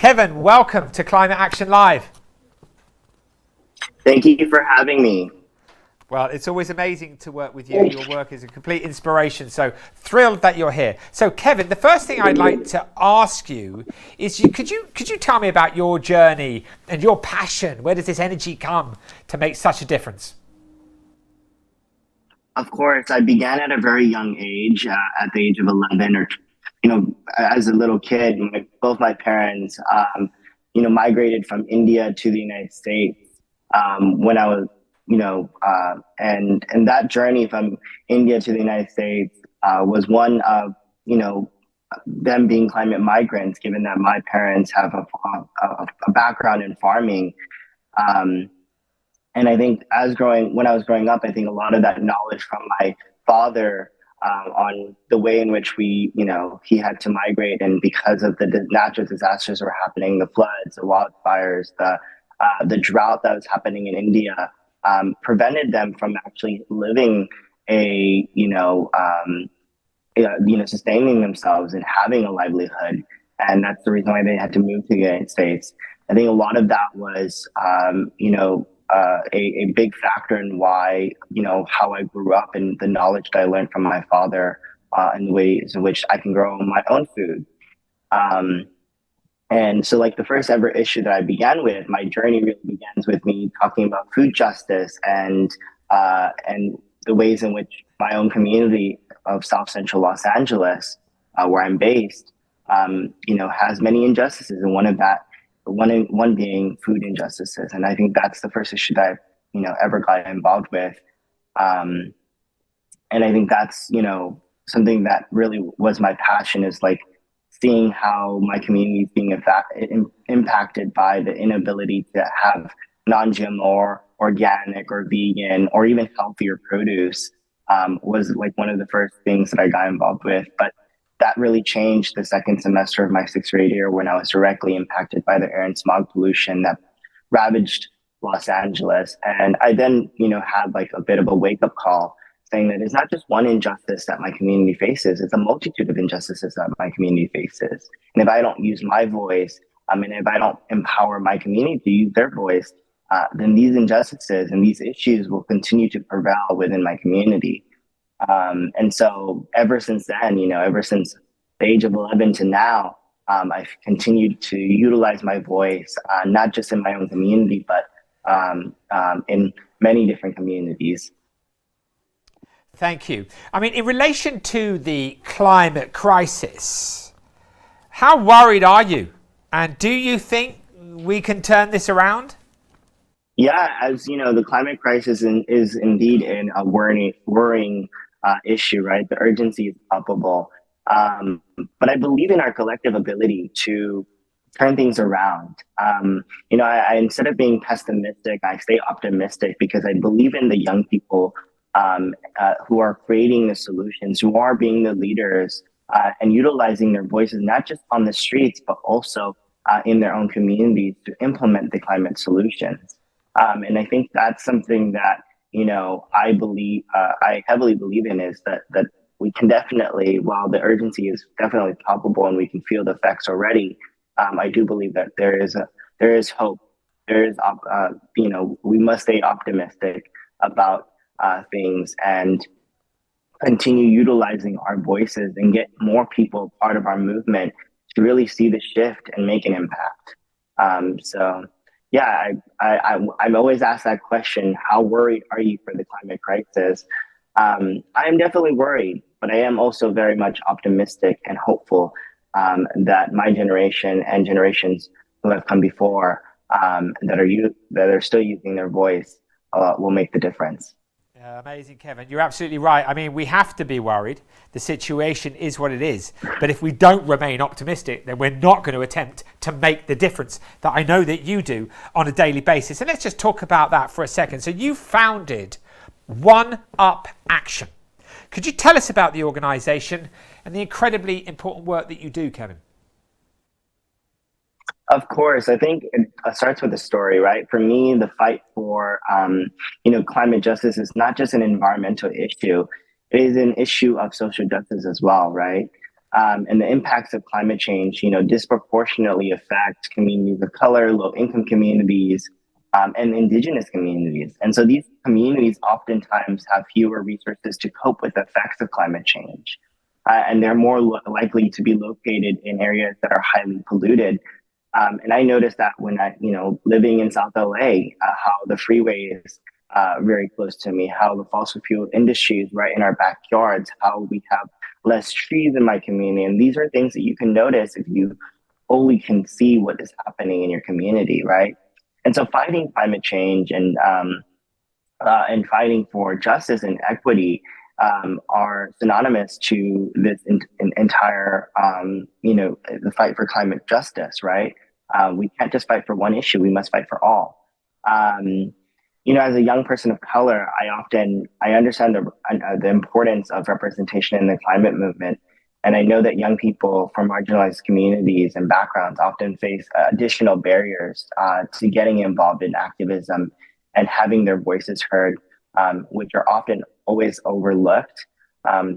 Kevin, welcome to Climate Action Live. Thank you for having me. Well, it's always amazing to work with you. Your work is a complete inspiration. So thrilled that you're here. So, Kevin, the first thing I'd like to ask you is, could you tell me about your journey and your passion? Where does this energy come to make such a difference? Of course, I began at a very young age, at the age of 11, or as a little kid. Both my parents, migrated from India to the United States when I was, and that journey from India to the United States was one of, them being climate migrants, given that my parents have a background in farming. And I think when I was growing up, I think a lot of that knowledge from my father on the way in which he had to migrate, and because of the natural disasters that were happening, the floods, the wildfires, the drought that was happening in India, prevented them from actually living sustaining themselves and having a livelihood. And that's the reason why they had to move to the United States. I think a lot of that was, a big factor in why, how I grew up and the knowledge that I learned from my father and the ways in which I can grow my own food. And so, like, the first ever issue that I began with, my journey really begins with me talking about food justice and the ways in which my own community of South Central Los Angeles, where I'm based, has many injustices, and one being food injustices. And I think that's the first issue that I ever got involved with. And I think that's something that really was my passion, is like seeing how my community is being impacted by the inability to have non-GMO or organic or vegan or even healthier produce, was like one of the first things that I got involved with. But that really changed the second semester of my sixth grade year, when I was directly impacted by the air and smog pollution that ravaged Los Angeles. And I then, had like a bit of a wake-up call, saying that it's not just one injustice that my community faces, it's a multitude of injustices that my community faces. And if I don't use my voice, and if I don't empower my community to use their voice, then these injustices and these issues will continue to prevail within my community. And so ever since then, ever since the age of 11 to now, I've continued to utilize my voice, not just in my own community, but in many different communities. Thank you. I mean, in relation to the climate crisis, how worried are you? And do you think we can turn this around? Yeah, as you know, the climate crisis is indeed a worrying issue, right? The urgency is palpable. But I believe in our collective ability to turn things around. I instead of being pessimistic, I stay optimistic, because I believe in the young people who are creating the solutions, who are being the leaders and utilizing their voices, not just on the streets, but also in their own communities to implement the climate solutions. And I think that's something that, I heavily believe in, is that we can definitely, while the urgency is definitely palpable and we can feel the effects already, I do believe that there is hope. There is, we must stay optimistic about things and continue utilizing our voices and get more people part of our movement to really see the shift and make an impact. Yeah, I'm always asked that question: how worried are you for the climate crisis? I am definitely worried, but I am also very much optimistic and hopeful that my generation and generations who have come before, that are still using their voice, will make the difference. Amazing, Kevin. You're absolutely right. I mean, we have to be worried. The situation is what it is. But if we don't remain optimistic, then we're not going to attempt to make the difference that I know that you do on a daily basis. And let's just talk about that for a second. So you founded One Up Action. Could you tell us about the organisation and the incredibly important work that you do, Kevin? Of course, I think it starts with a story, right? For me, the fight for, climate justice is not just an environmental issue; it is an issue of social justice as well, right? And the impacts of climate change, disproportionately affect communities of color, low-income communities, and indigenous communities. And so these communities oftentimes have fewer resources to cope with the effects of climate change. And they're more likely to be located in areas that are highly polluted. And I noticed that when living in South LA, how the freeway is very close to me, how the fossil fuel industry is right in our backyards, how we have less trees in my community. And these are things that you can notice if you only can see what is happening in your community, right? And so fighting climate change and fighting for justice and equity are synonymous to this entire, the fight for climate justice, right? We can't just fight for one issue; we must fight for all. Um, as a young person of color, I understand the importance of representation in the climate movement, and I know that young people from marginalized communities and backgrounds often face additional barriers to getting involved in activism and having their voices heard, which are often always overlooked.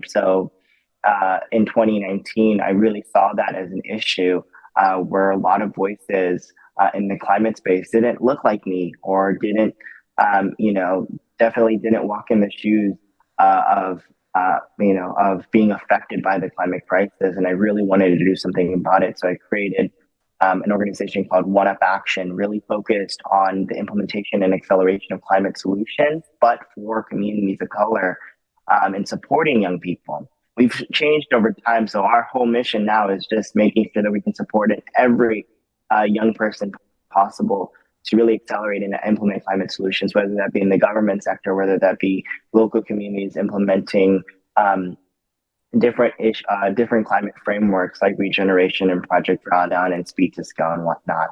So in 2019, I really saw that as an issue where a lot of voices in the climate space didn't look like me or didn't, definitely didn't walk in the shoes of being affected by the climate crisis. And I really wanted to do something about it. So I created an organization called One Up Action, really focused on the implementation and acceleration of climate solutions, but for communities of color and supporting young people. We've changed over time. So our whole mission now is just making sure that we can support every young person possible to really accelerate and implement climate solutions, whether that be in the government sector, whether that be local communities implementing different climate frameworks like regeneration and Project Drawdown and Speed to Scale and whatnot.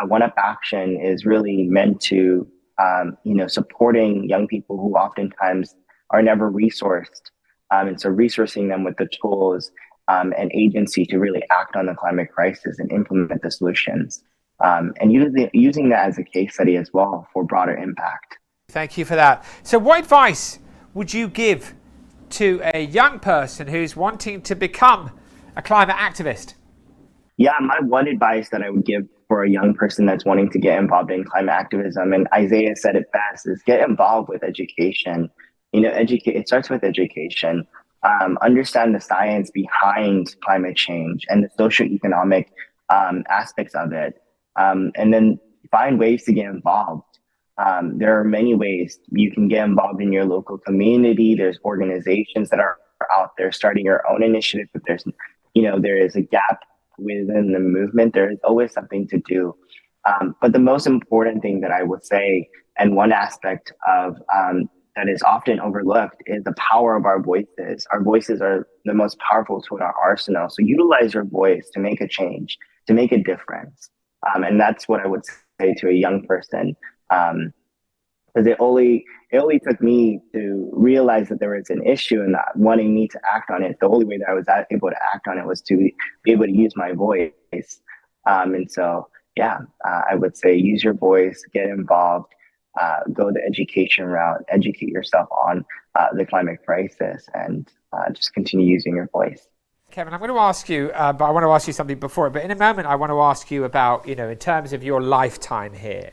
One Up Action is really meant to, supporting young people who oftentimes are never resourced. And so resourcing them with the tools and agency to really act on the climate crisis and implement the solutions. And using that as a case study as well for broader impact. Thank you for that. So what advice would you give to a young person who's wanting to become a climate activist? Yeah, my one advice that I would give for a young person that's wanting to get involved in climate activism, and Isaiah said it best, is get involved with education. It starts with education. Understand the science behind climate change and the socioeconomic aspects of it. And then find ways to get involved. There are many ways you can get involved in your local community. There's organizations that are out there starting your own initiative. If there is a gap within the movement, there is always something to do. But the most important thing that I would say, and one aspect of that is often overlooked, is the power of our voices. Our voices are the most powerful tool in our arsenal. So utilize your voice to make a change, to make a difference. And that's what I would say to a young person. Because it only took me to realize that there was an issue and that wanting me to act on it. The only way that I was able to act on it was to be able to use my voice. I would say use your voice, get involved, go the education route, educate yourself on the climate crisis, and just continue using your voice. Kevin, I'm going to ask you, but I want to ask you something before. But in a moment, I want to ask you about, in terms of your lifetime here.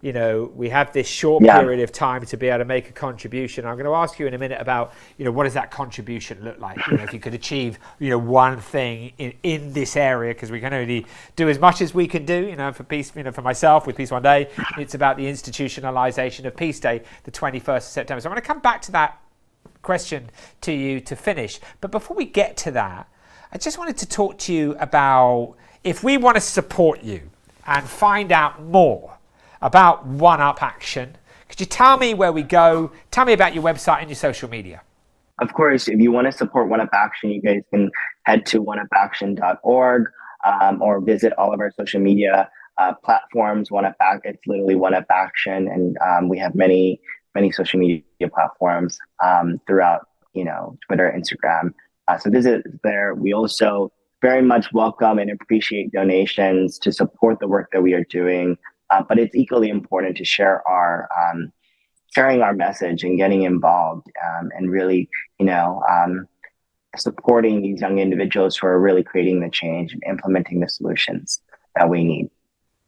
We have this short period of time to be able to make a contribution. I'm going to ask you in a minute about, what does that contribution look like? If you could achieve, one thing in this area, because we can only do as much as we can do, for peace, for myself with Peace One Day, it's about the institutionalization of Peace Day, the 21st of September. So I'm going to come back to that question to you to finish. But before we get to that, I just wanted to talk to you about if we want to support you and find out more about One Up Action. Could you tell me where we go? Tell me about your website and your social media. Of course, if you want to support One Up Action, you guys can head to oneupaction.org or visit all of our social media platforms. It's literally One Up Action, and we have many social media platforms throughout, Twitter, Instagram. So visit there. We also very much welcome and appreciate donations to support the work that we are doing. But it's equally important to share sharing our message and getting involved and really, supporting these young individuals who are really creating the change and implementing the solutions that we need.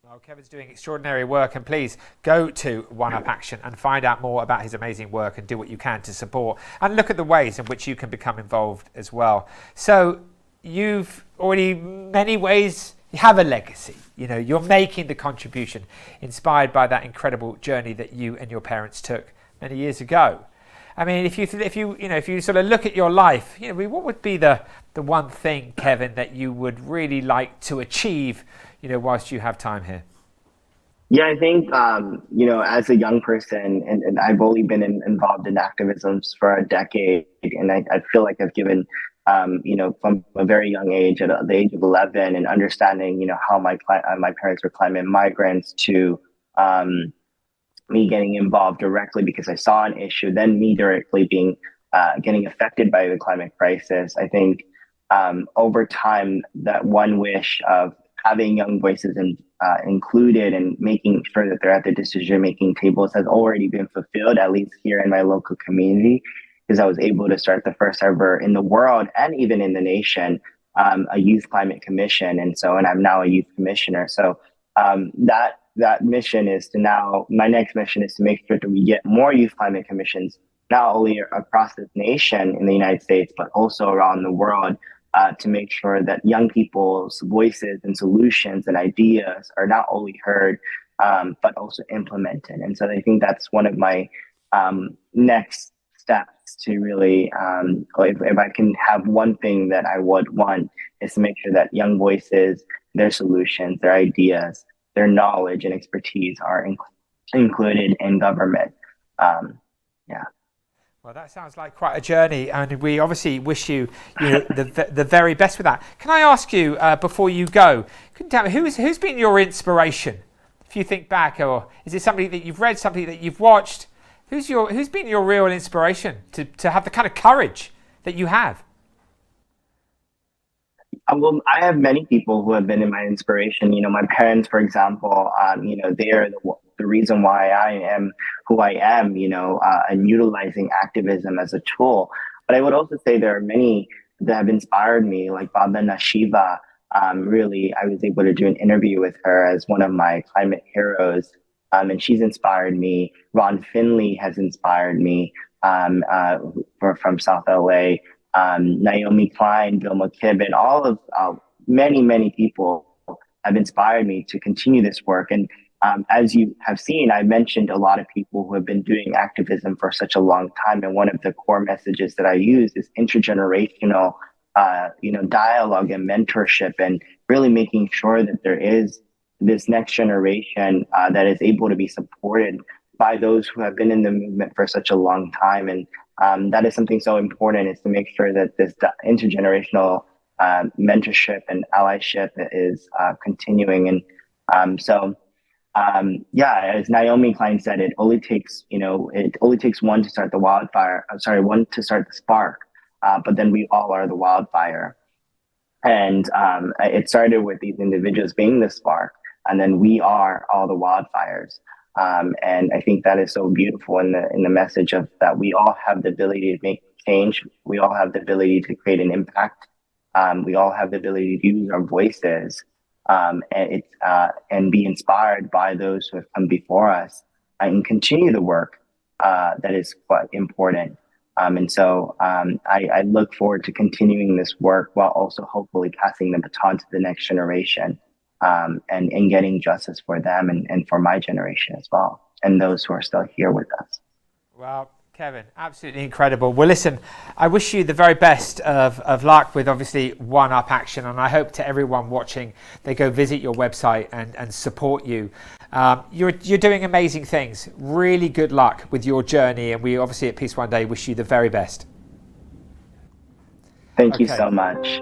Well, Kevin's doing extraordinary work, and please go to One Up Action and find out more about his amazing work and do what you can to support and look at the ways in which you can become involved as well. So you've already many ways, you have a legacy, you're making the contribution inspired by that incredible journey that you and your parents took many years ago. I mean, if you sort of look at your life, what would be the one thing, Kevin, that you would really like to achieve, whilst you have time here? Yeah, I think, as a young person, and I've only been involved in activism for a decade, and I feel like I've given, from a very young age, at the age of 11, and understanding, how my parents were climate migrants, to me getting involved directly because I saw an issue, then me directly getting affected by the climate crisis. I think over time, that one wish of having young voices included and making sure that they're at the decision-making tables has already been fulfilled, at least here in my local community, because I was able to start the first ever in the world and even in the nation, a youth climate commission. And I'm now a youth commissioner. So that mission is my next mission is to make sure that we get more youth climate commissions, not only across this nation in the United States, but also around the world, to make sure that young people's voices and solutions and ideas are not only heard, but also implemented. And so I think that's one of my next steps to really, if I can have one thing that I would want, is to make sure that young voices, their solutions, their ideas, their knowledge and expertise are included in government. Well, that sounds like quite a journey, and we obviously wish you, the very best with that. Can I ask you, before you go, can you tell me who's been your inspiration? If you think back, or is it somebody that you've read, something that you've watched? Who's been your real inspiration to have the kind of courage that you have? Well, I have many people who have been in my inspiration. My parents, for example, they are the reason why I am who I am, and utilizing activism as a tool. But I would also say there are many that have inspired me, like Vandana Shiva. Really, I was able to do an interview with her as one of my climate heroes, and she's inspired me. Ron Finley has inspired me, from South LA. Naomi Klein, Bill McKibben, all of many people have inspired me to continue this work. And as you have seen, I mentioned a lot of people who have been doing activism for such a long time. And one of the core messages that I use is intergenerational, dialogue and mentorship, and really making sure that there is this next generation that is able to be supported by those who have been in the movement for such a long time. And that is something so important, is to make sure that this intergenerational mentorship and allyship is continuing. And as Naomi Klein said, it only takes one to start the wildfire. One to start the spark, but then we all are the wildfire. And it started with these individuals being the spark, and then we are all the wildfires. And I think that is so beautiful in the message of that we all have the ability to make change. We all have the ability to create an impact. We all have the ability to use our voices, and be inspired by those who have come before us, and continue the work that is quite important. I look forward to continuing this work while also hopefully passing the baton to the next generation. And getting justice for them and for my generation as well, and those who are still here with us. Well, Kevin, absolutely incredible. Well, listen, I wish you the very best of luck with obviously One Up Action, and I hope to everyone watching, they go visit your website and support you. You're doing amazing things. Really good luck with your journey, and we obviously at Peace One Day wish you the very best. Thank you so much.